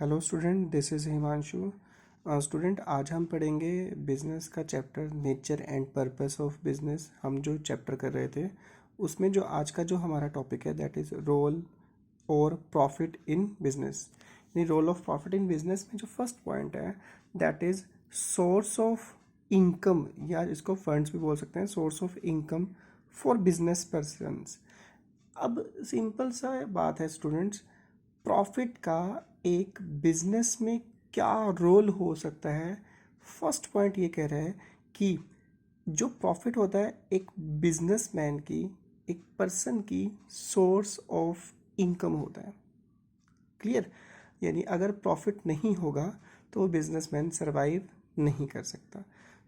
Hello student, this is Himanshu. Student, आज हम पढ़ेंगे बिजनेस का chapter nature and purpose of business. हम जो चैप्टर कर रहे थे उसमें जो आज का जो हमारा टॉपिक है दैट इज़ रोल और प्रॉफिट इन बिजनेस। यानी role of profit in business में जो फर्स्ट पॉइंट है that is source of income, या इसको फंड्स भी बोल सकते हैं, source of income for business persons. अब सिंपल सा बात है स्टूडेंट्स, प्रॉफिट का एक बिजनेस में क्या रोल हो सकता है। फर्स्ट पॉइंट ये कह रहा है कि जो प्रॉफिट होता है एक बिजनेसमैन की, एक पर्सन की सोर्स ऑफ इनकम होता है। क्लियर? यानी अगर प्रॉफिट नहीं होगा तो बिजनेसमैन सरवाइव नहीं कर सकता।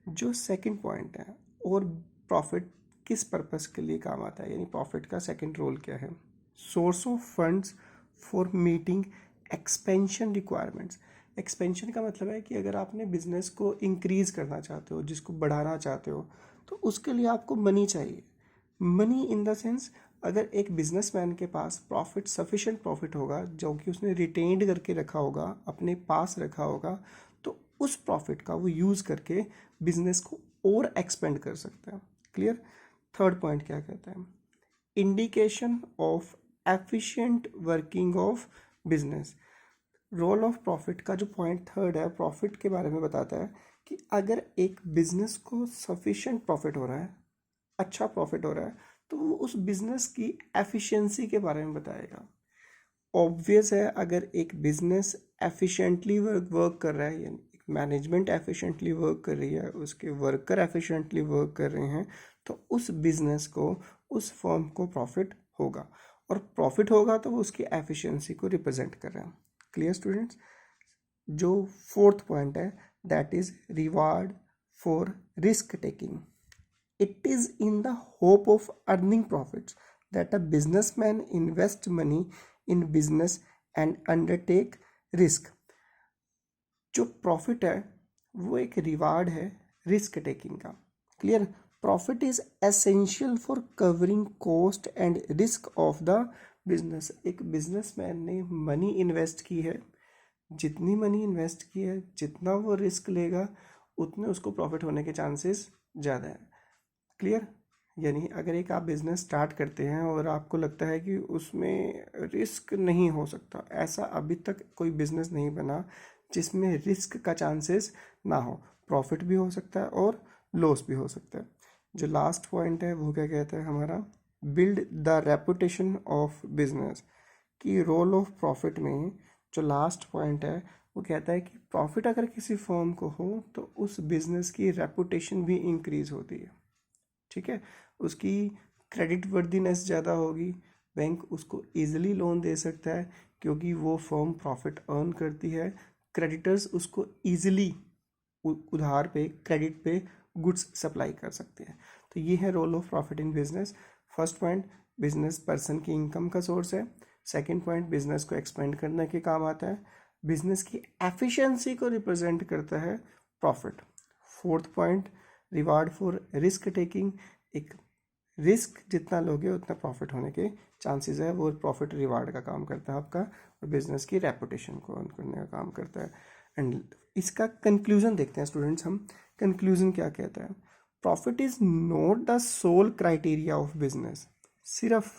जो सेकंड पॉइंट है, और प्रॉफिट किस पर्पस के लिए काम आता है, यानी प्रॉफिट का सेकंड रोल क्या है, source of funds for meeting expansion requirements. Expansion का मतलब है कि अगर आपने बिजनेस को इंक्रीज करना चाहते हो, जिसको बढ़ाना चाहते हो, तो उसके लिए आपको मनी चाहिए। मनी इन द सेंस, अगर एक बिजनेसमैन के पास प्रॉफिट, सफिशिएंट प्रॉफिट होगा जो कि उसने रिटेन्ड करके रखा होगा, अपने पास रखा होगा, तो उस प्रॉफिट का वो यूज़ करके बिजनेस को और एक्सपेंड कर सकता है। क्लियर? थर्ड पॉइंट क्या कहता है, indication of efficient working of business. Role of profit का जो पॉइंट थर्ड है, प्रॉफिट के बारे में बताता है कि अगर एक बिजनेस को सफिशिएंट प्रॉफिट हो रहा है, अच्छा प्रॉफिट हो रहा है, तो वो उस बिजनेस की एफिशिएंसी के बारे में बताएगा। ऑब्वियस है, अगर एक बिजनेस एफिशिएंटली वर्क कर रहा है, यानी एक मैनेजमेंट एफिशिएंटली वर्क कर रही है, उसके वर्कर एफिशिएंटली वर्क कर रहे हैं, तो उस बिजनेस को, उस फर्म को प्रॉफिट होगा, और प्रॉफिट होगा तो वो उसकी एफिशिएंसी को रिप्रेजेंट कर रहा है। Clear students? जो फोर्थ पॉइंट है that is reward for risk taking. It is in the hope of earning profits that a businessman invest money in business and undertake risk. जो प्रॉफिट है वो एक रिवार्ड है रिस्क टेकिंग का। Clear? Profit is essential for covering cost and risk of the business. एक businessman ने money invest की है, जितनी मनी इन्वेस्ट की है, जितना वो रिस्क लेगा, उतने उसको प्रॉफिट होने के चांसेस ज़्यादा है। क्लियर? यानी अगर एक आप बिज़नेस स्टार्ट करते हैं और आपको लगता है कि उसमें रिस्क नहीं हो सकता, ऐसा अभी तक कोई बिज़नेस नहीं बना जिसमें रिस्क का चांसेस ना हो, प्रॉफिट भी हो सकता है और लॉस भी हो सकता है। जो लास्ट पॉइंट है वो क्या कहता है हमारा, build the reputation of business. कि रोल ऑफ प्रॉफिट में जो लास्ट पॉइंट है वो कहता है कि प्रॉफिट अगर किसी फर्म को हो तो उस बिजनेस की रेपुटेशन भी इंक्रीज होती है। ठीक है? उसकी क्रेडिट वर्दीनेस ज़्यादा होगी, बैंक उसको ईजिली लोन दे सकता है क्योंकि वो फर्म प्रॉफिट अर्न करती है, क्रेडिटर्स उसको ईजिली उधार पे, क्रेडिट पे गुड्स सप्लाई कर सकते हैं। तो ये है role of profit in business. First point, business person की इनकम का सोर्स है। सेकंड पॉइंट, बिजनेस को एक्सपेंड करने के काम आता है। बिजनेस की एफिशिएंसी को रिप्रेजेंट करता है profit. Fourth point, reward for risk taking. एक रिस्क जितना लोगे उतना प्रॉफिट होने के चांसेस है, वो प्रॉफिट रिवार्ड का काम करता है आपका, और बिजनेस की रेपुटेशन को अर्न करने का काम करता है। एंड इसका कंक्लूजन देखते हैं स्टूडेंट्स हम। कंक्लूजन क्या कहता है, profit is not the sole criteria of business. सिर्फ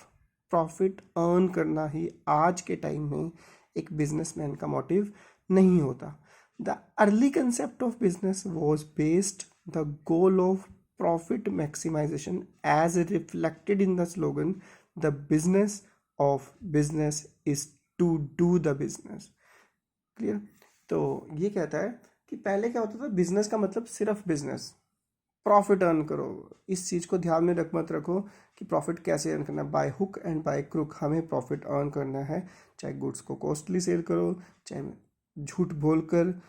प्रॉफिट अर्न करना ही आज के टाइम में एक बिजनेसमैन का मोटिव नहीं होता। The early concept of business was based the goal of profit maximization as reflected in the slogan, the business of business is to do the business. Clear? तो ये कहता है कि पहले क्या होता था, बिजनेस का मतलब सिर्फ बिजनेस, प्रॉफिट अर्न करो। इस चीज़ को ध्यान में मत रखो कि प्रॉफिट कैसे अर्न करना है, by hook and by crook हमें प्रॉफिट अर्न करना है। चाहे गुड्स को कॉस्टली सेल करो, चाहे झूठ बोलकर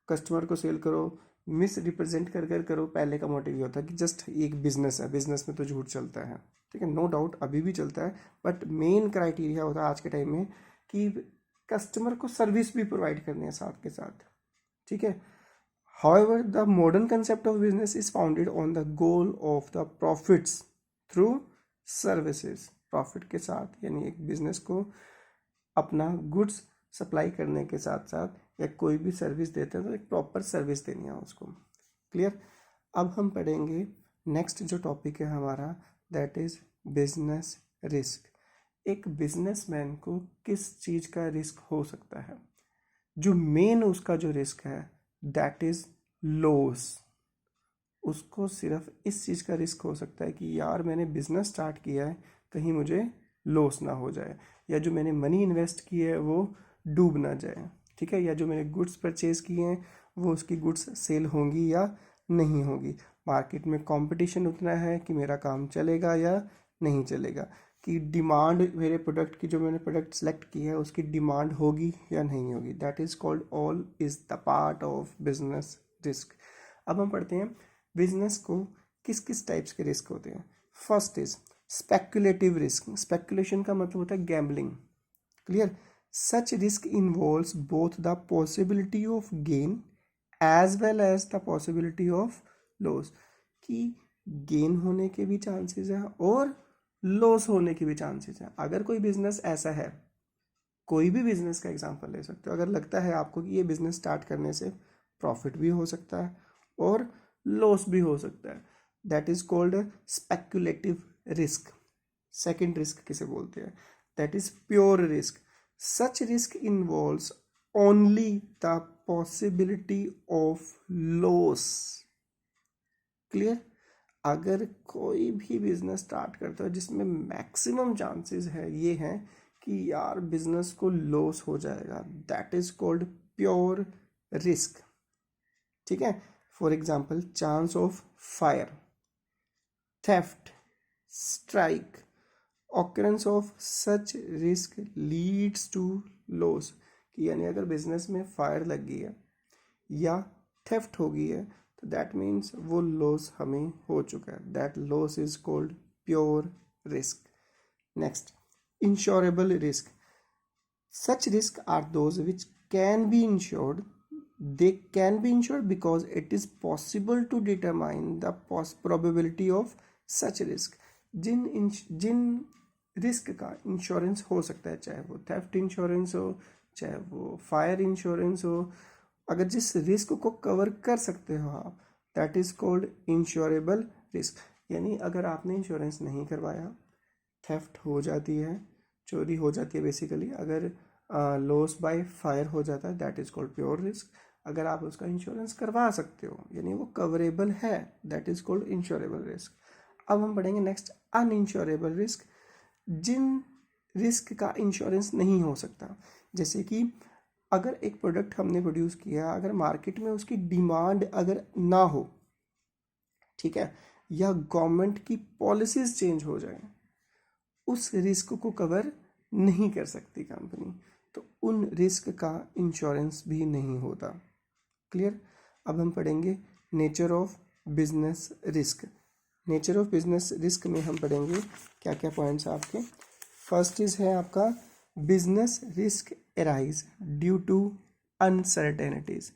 कस्टमर को सेल करो, मिस रिप्रेजेंट कर कर करो, पहले का मोटिव ये होता है कि जस्ट एक बिजनेस है, बिजनेस में तो झूठ चलता है। ठीक है, नो डाउट अभी भी चलता है, बट मेन क्राइटेरिया होता है आज के टाइम में कि कस्टमर को सर्विस भी प्रोवाइड करनी है साथ के साथ। ठीक है? However, the modern concept of business is founded on the goal of the profits through services. Profit के साथ, यानी एक बिजनेस को अपना गुड्स सप्लाई करने के साथ साथ या कोई भी सर्विस देते हैं तो एक प्रॉपर सर्विस देनी है उसको। क्लियर। अब हम पढ़ेंगे नेक्स्ट जो टॉपिक है हमारा, दैट इज बिजनेस रिस्क। एक बिजनेसमैन को किस चीज़ का रिस्क हो सकता है? जो मेन उसका जो रिस्क है दैट इज लॉस। उसको सिर्फ इस चीज़ का रिस्क हो सकता है कि यार मैंने बिजनेस स्टार्ट किया है, कहीं मुझे लॉस ना हो जाए, या जो मैंने मनी इन्वेस्ट की है वो डूब ना जाए, ठीक है, या जो मैंने गुड्स परचेज किए हैं वो उसकी गुड्स सेल होंगी या नहीं होगी, मार्केट में कंपटीशन उतना है कि मेरा काम चलेगा या नहीं चलेगा, कि डिमांड मेरे प्रोडक्ट की, जो मैंने प्रोडक्ट सेलेक्ट की है उसकी डिमांड होगी या नहीं होगी। That is called all is the part of business risk. अब हम पढ़ते हैं बिजनेस को किस किस टाइप्स के रिस्क होते हैं। First is speculative risk. Speculation का मतलब होता है gambling. Clear. Such risk involves both the possibility of gain as well as the possibility of loss, कि गेन होने के भी चांसेस हैं और लॉस होने के भी चांसेस हैं। अगर कोई बिजनेस ऐसा है, कोई भी बिजनेस का एग्जांपल ले सकते हो, अगर लगता है आपको कि ये बिजनेस स्टार्ट करने से प्रॉफिट भी हो सकता है और लॉस भी हो सकता है, that is called speculative risk. Second risk किसे बोलते हैं? That is pure risk. Such risk involves only the possibility of loss. Clear. अगर कोई भी बिजनेस स्टार्ट करता है जिसमें मैक्सिमम चांसेस है ये हैं कि यार बिजनेस को लॉस हो जाएगा, that is called pure risk. ठीक है। For example chance of fire, theft, strike, occurrence of such risk leads to loss, कि यानी अगर बिजनेस में फायर लग गई है या थेफ्ट हो गई है तो दैट मीन्स वो लॉस हमें हो चुका है। That loss is called pure risk. Next, insurable risk. Such risk are those which can be insured. They can be insured because it is possible to determine the probability of such risk. जिन risk का insurance हो सकता है, चाहे वो theft insurance हो, चाहे वो फायर इंश्योरेंस हो, अगर जिस रिस्क को कवर कर सकते हो आप, that is called insurable risk. यानी अगर आपने इंश्योरेंस नहीं करवाया, थेफ्ट हो जाती है, चोरी हो जाती है बेसिकली, अगर लॉस बाय फायर हो जाता है, that is called pure risk. अगर आप उसका इंश्योरेंस करवा सकते हो यानी वो कवरेबल है, that is called insurable risk. अब हम पढ़ेंगे नेक्स्ट अनइंश्योरेबल रिस्क। जिन रिस्क का इंश्योरेंस नहीं हो सकता, जैसे कि अगर एक प्रोडक्ट हमने प्रोड्यूस किया, अगर मार्केट में उसकी डिमांड अगर ना हो, ठीक है, या गवर्नमेंट की पॉलिसीज चेंज हो जाए, उस रिस्क को कवर नहीं कर सकती कंपनी, तो उन रिस्क का इंश्योरेंस भी नहीं होता। क्लियर। अब हम पढ़ेंगे nature of business risk. Nature of business risk में हम पढ़ेंगे क्या क्या पॉइंट्स आपके। फर्स्ट इज है आपका business risk arise due to uncertainties.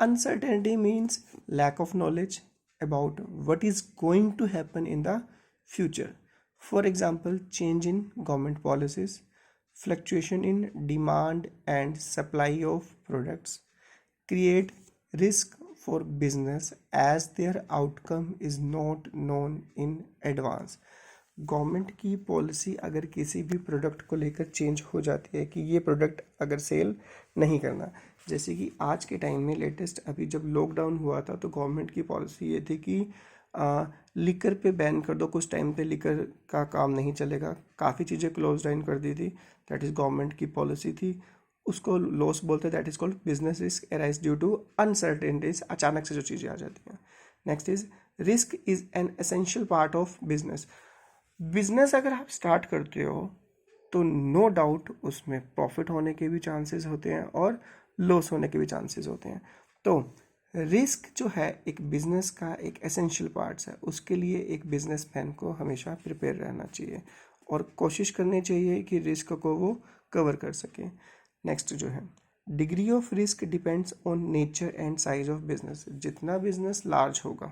Uncertainty means lack of knowledge about what is going to happen in the future. For example, change in government policies, fluctuation in demand and supply of products create risk for business as their outcome is not known in advance. Government की policy अगर किसी भी product को लेकर change हो जाती है कि ये प्रोडक्ट अगर सेल नहीं करना, जैसे कि आज के टाइम में लेटेस्ट अभी जब लॉकडाउन हुआ था तो गवर्नमेंट की पॉलिसी ये थी कि लिकर पे बैन कर दो, कुछ टाइम पे लिकर का काम नहीं चलेगा, काफ़ी चीज़ें क्लोज डाउन कर दी थी, दैट इज़ गवर्नमेंट की पॉलिसी थी। उसको लॉस बोलते हैं, that is called business risk arise due to uncertainties, अचानक से जो चीज़ें आ जाती हैं। Next is risk is an essential part of business. Business अगर आप स्टार्ट करते हो तो नो डाउट उसमें प्रॉफिट होने के भी चांसेस होते हैं और लॉस होने के भी चांसेस होते हैं। तो रिस्क जो है एक बिजनेस का एक एसेंशियल पार्ट्स है, उसके लिए एक बिजनेसमैन को हमेशा प्रिपेयर रहना चाहिए और कोशिश करनी चाहिए कि रिस्क को वो कवर कर सके। नेक्स्ट जो है degree of risk depends on nature and size of business. जितना बिजनेस लार्ज होगा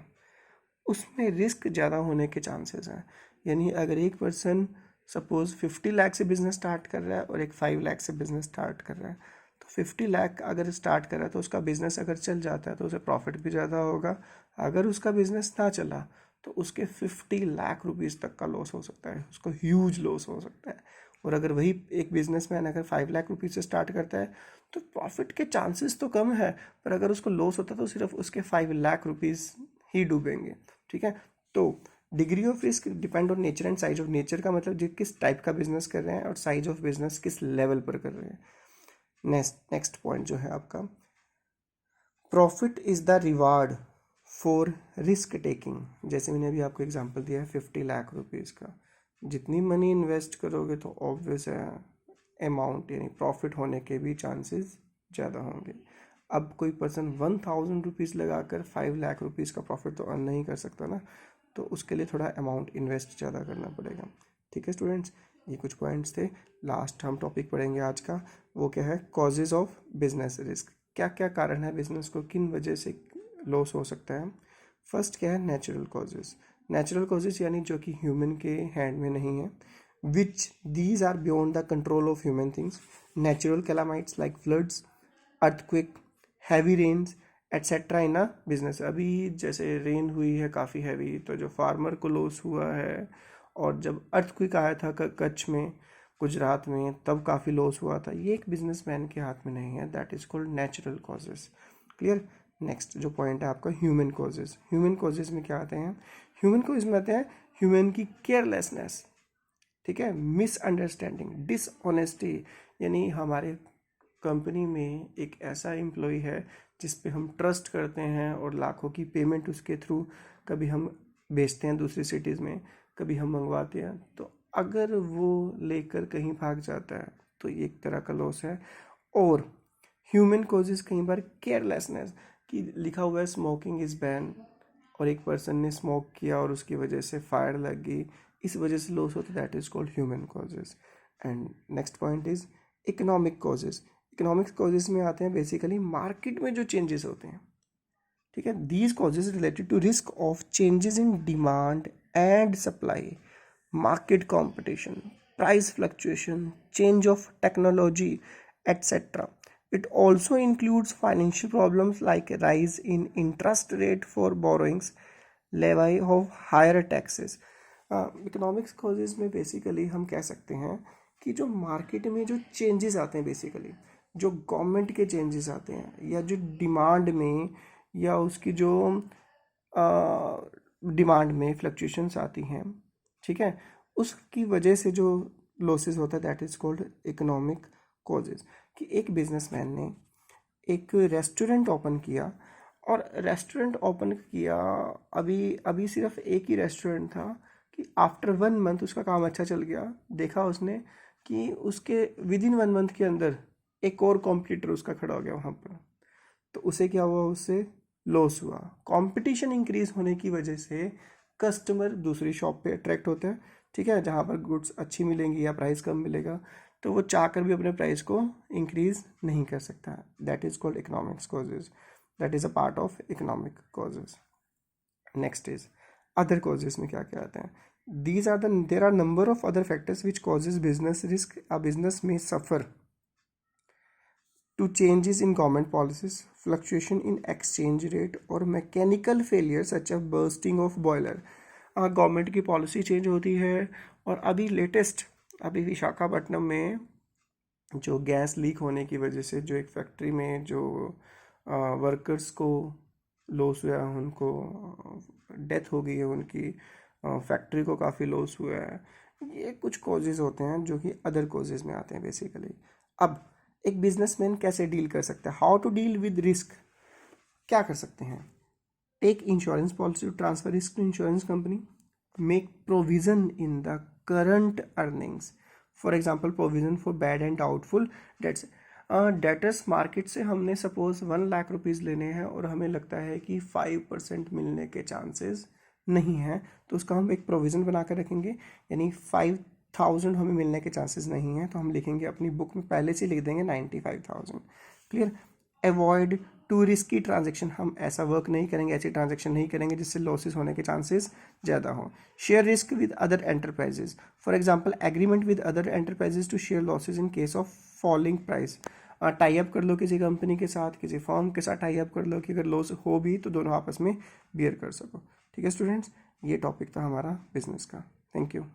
उसमें रिस्क ज़्यादा होने के चांसेस हैं। यानी अगर एक पर्सन सपोज 50 लाख से बिजनेस स्टार्ट कर रहा है और एक 5 लाख से बिजनेस स्टार्ट कर रहा है, तो 50 लाख अगर स्टार्ट करा तो उसका बिजनेस अगर चल जाता है तो उसे प्रॉफिट भी ज़्यादा होगा। अगर उसका बिजनेस ना चला तो उसके 50 लाख रुपीज़ तक का लॉस हो सकता है, उसको ह्यूज लॉस हो सकता है। और अगर वही एक बिजनेसमैन अगर 5 लाख रुपीज़ से स्टार्ट करता है तो प्रॉफिट के चांसेस तो कम है, पर अगर उसको लॉस होता है तो सिर्फ उसके 5 लाख रुपीज़ ही डूबेंगे। ठीक है, तो degree of risk depend on nature and size of. Nature का मतलब जो किस टाइप का बिजनेस कर रहे हैं, और साइज ऑफ बिजनेस किस लेवल पर कर रहे हैं। नेक्स्ट पॉइंट जो है आपका, profit is the reward for risk taking. जैसे मैंने अभी आपको एग्जांपल दिया है 50 लाख रुपीज़ का, जितनी मनी इन्वेस्ट करोगे तो ऑब्वियस है अमाउंट यानी प्रॉफिट होने के भी चांसेस ज़्यादा होंगे। अब कोई पर्सन 1000 रुपीज़ लगाकर 5 लाख रुपीज़ का प्रॉफिट तो अर्न नहीं कर सकता ना, तो उसके लिए थोड़ा अमाउंट इन्वेस्ट ज़्यादा करना पड़ेगा। ठीक है स्टूडेंट्स, ये कुछ पॉइंट्स थे। लास्ट हम टॉपिक पढ़ेंगे आज का, वो क्या है, कॉजेज ऑफ बिजनेस रिस्क। क्या क्या कारण है बिजनेस को किन वजह से लॉस हो सकता है। फर्स्ट क्या है, नेचुरल कॉजेज। नेचुरल कॉजेज यानी जो कि ह्यूमन के हैंड में नहीं है, which these are beyond the control of human things. Natural calamities like floods, earthquake, heavy rains etcetera in a business. अभी जैसे रेन हुई है काफ़ी हैवी, तो जो फार्मर को लॉस हुआ है, और जब अर्थक्विक आया था कच्छ में, गुजरात में, तब काफ़ी लॉस हुआ था। ये एक बिजनेसमैन के हाथ में नहीं है, that is called natural causes. Clear. Next जो पॉइंट है आपका, ह्यूमन कॉजेज। ह्यूमन कॉजेज में क्या आते हैं, ह्यूमन कॉजेज में आते हैं ह्यूमन की केयरलेसनेस, ठीक है, मिसअंडरस्टैंडिंग, डिसऑनेस्टी, यानी हमारे कंपनी में एक ऐसा एम्प्लॉय है जिस पे हम ट्रस्ट करते हैं और लाखों की पेमेंट उसके थ्रू कभी हम भेजते हैं दूसरी सिटीज़ में, कभी हम मंगवाते हैं, तो अगर वो लेकर कहीं भाग जाता है तो ये एक तरह का लॉस है। और ह्यूमन कॉजेज कई बार केयरलेसनेस, कि लिखा हुआ है स्मोकिंग इज़ बैन, और एक पर्सन ने स्मोक किया और उसकी वजह से फायर लग गई, इस वजह से लॉस होता है, that is called human causes. And next point is economic causes. Economic causes में आते हैं बेसिकली मार्केट में जो चेंजेस होते हैं, ठीक है, these causes related to risk of changes in demand and supply, market competition, price fluctuation, change of technology etcetera. It also includes financial problems like a rise in interest rate for borrowings, levy of higher taxes. Economics causes में basically हम कह सकते हैं कि जो market में जो changes आते हैं, बेसिकली जो गवर्नमेंट के चेंजेस आते हैं, या जो डिमांड में या उसकी जो डिमांड में फ्लक्चुएशंस आती हैं, ठीक है, उसकी वजह से जो लॉसेस होता है, that is called economic causes. कि एक बिजनेसमैन ने एक रेस्टोरेंट ओपन किया, और रेस्टोरेंट ओपन किया, अभी अभी सिर्फ एक ही रेस्टोरेंट था, कि आफ्टर 1 मंथ उसका काम अच्छा चल गया। देखा उसने कि उसके विद इन 1 मंथ के अंदर एक और कॉम्पिटिटर उसका खड़ा हो गया वहाँ पर, तो उसे क्या हुआ, उससे लॉस हुआ। कंपटीशन इंक्रीज होने की वजह से कस्टमर दूसरी शॉप पे अट्रैक्ट होते हैं, ठीक है, जहाँ पर गुड्स अच्छी मिलेंगी या प्राइस कम मिलेगा, तो वो चाहकर भी अपने प्राइस को इंक्रीज नहीं कर सकता। That is called economics causes, that is a part of economic causes. Next is other causes में क्या क्या आते हैं, these are there are number of other factors which causes business risk. A business में suffer to changes in government policies, fluctuation in exchange rate or mechanical failure such as bursting of boiler. Government की policy change होती है, और अभी latest अभी विशाखापट्टनम में जो gas leak होने की वजह से जो एक फैक्ट्री में जो वर्कर्स को लॉस हुआ है, उनको डेथ हो गई है उनकी, फैक्ट्री को काफ़ी लॉस हुआ है, ये कुछ कॉजेज़ होते हैं जो कि अदर कॉजेज़ में आते हैं बेसिकली। अब एक बिजनेसमैन कैसे डील कर सकता है, how to deal with risk, क्या कर सकते हैं, take insurance policy to transfer risk to insurance company, make provision in the current earnings, for example provision for bad and doubtful debts. Debtors market से हमने suppose 1 lakh rupees लेने हैं और हमें लगता है कि 5% मिलने के चांसेस नहीं हैं, तो उसका हम एक प्रोविज़न बना कर रखेंगे, यानी 5,000 हमें मिलने के चांसेस नहीं हैं, तो हम लिखेंगे अपनी बुक में पहले से लिख देंगे 95,000। Clear. Avoid to risky transaction, हम ऐसा वर्क नहीं करेंगे, ऐसी ट्रांजेक्शन नहीं करेंगे जिससे लॉसेस होने के चांसेस ज़्यादा हों। Share risk with other enterprises, for example agreement with other enterprises to share losses in case of falling price. Tie up कर लो किसी कंपनी के साथ, किसी फॉर्म के साथ टाई अप कर लो कि अगर लॉस हो भी तो दोनों आपस में बियर कर सको। ठीक है स्टूडेंट्स, ये टॉपिक था हमारा बिजनेस का। Thank you.